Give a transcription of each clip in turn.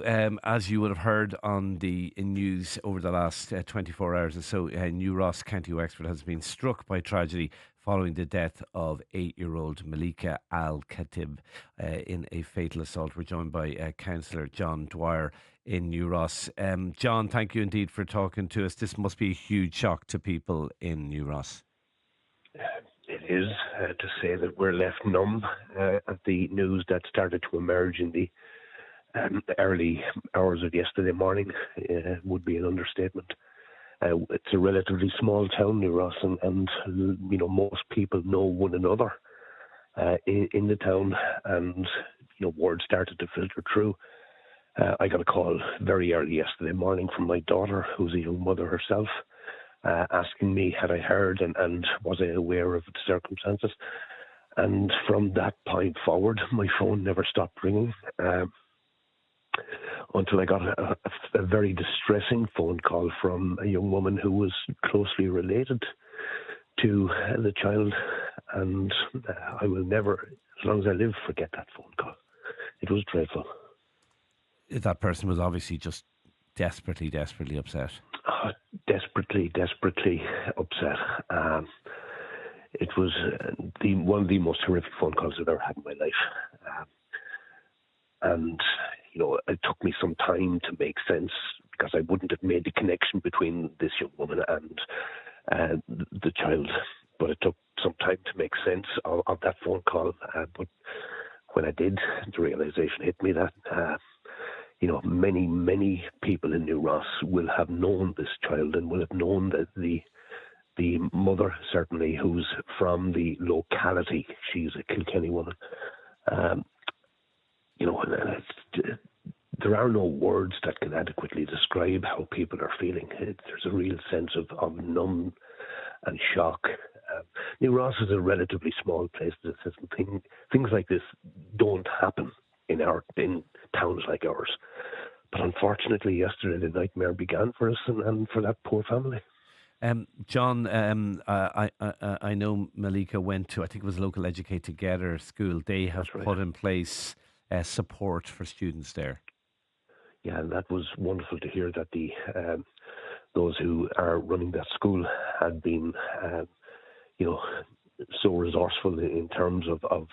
Now, as you would have heard on the news over the last 24 hours or so, New Ross, County Wexford, has been struck by tragedy following the death of 8-year-old Malikika Al Katib in a fatal assault. We're joined by councillor John Dwyer in New Ross. John, thank you indeed for talking to us. This must be a huge shock to people in New Ross. It is to say that we're left numb at the news that started to emerge in the early hours of yesterday morning. Would be an understatement. It's a relatively small town, New Ross, and you know, most people know one another in the town, and you know, word started to filter through. I got a call very early yesterday morning from my daughter, who's a young mother herself, asking me had I heard and was I aware of the circumstances. And from that point forward, my phone never stopped ringing until I got a very distressing phone call from a young woman who was closely related to the child. And I will never, as long as I live, forget that phone call. It was dreadful. That person was obviously just desperately upset. Desperately upset. It was one of the most horrific phone calls I've ever had in my life. And, you know, it took me some time to make sense, because I wouldn't have made the connection between this young woman and the child. But it took some time to make sense of that phone call. But when I did, the realization hit me that you know, many people in New Ross will have known this child and will have known that the mother, certainly, who's from the locality. She's a Kilkenny woman. You know, there are no words that can adequately describe how people are feeling. There's a real sense of numb and shock. New Ross is a relatively small place. Things like this don't happen in towns like ours. But unfortunately, yesterday the nightmare began for us and for that poor family. John, I know Malika went to, I think it was Local Educate Together school. They have put in place support for students there. Yeah, and that was wonderful to hear that those who are running that school had been, you know, so resourceful in terms of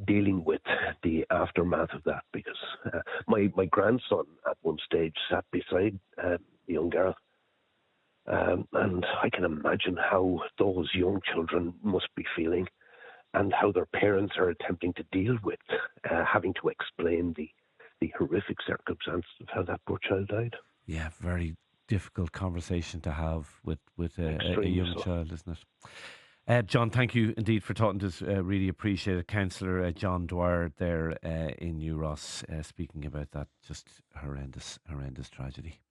dealing with the aftermath of that, because my grandson at one stage sat beside the young girl, and I can imagine how those young children must be feeling, and how their parents are attempting to deal with having to explain the horrific circumstances of how that poor child died. Yeah, very difficult conversation to have with a young child, isn't it? John, thank you indeed for talking to us. Really appreciate it. Councillor John Dwyer there in New Ross, speaking about that just horrendous tragedy.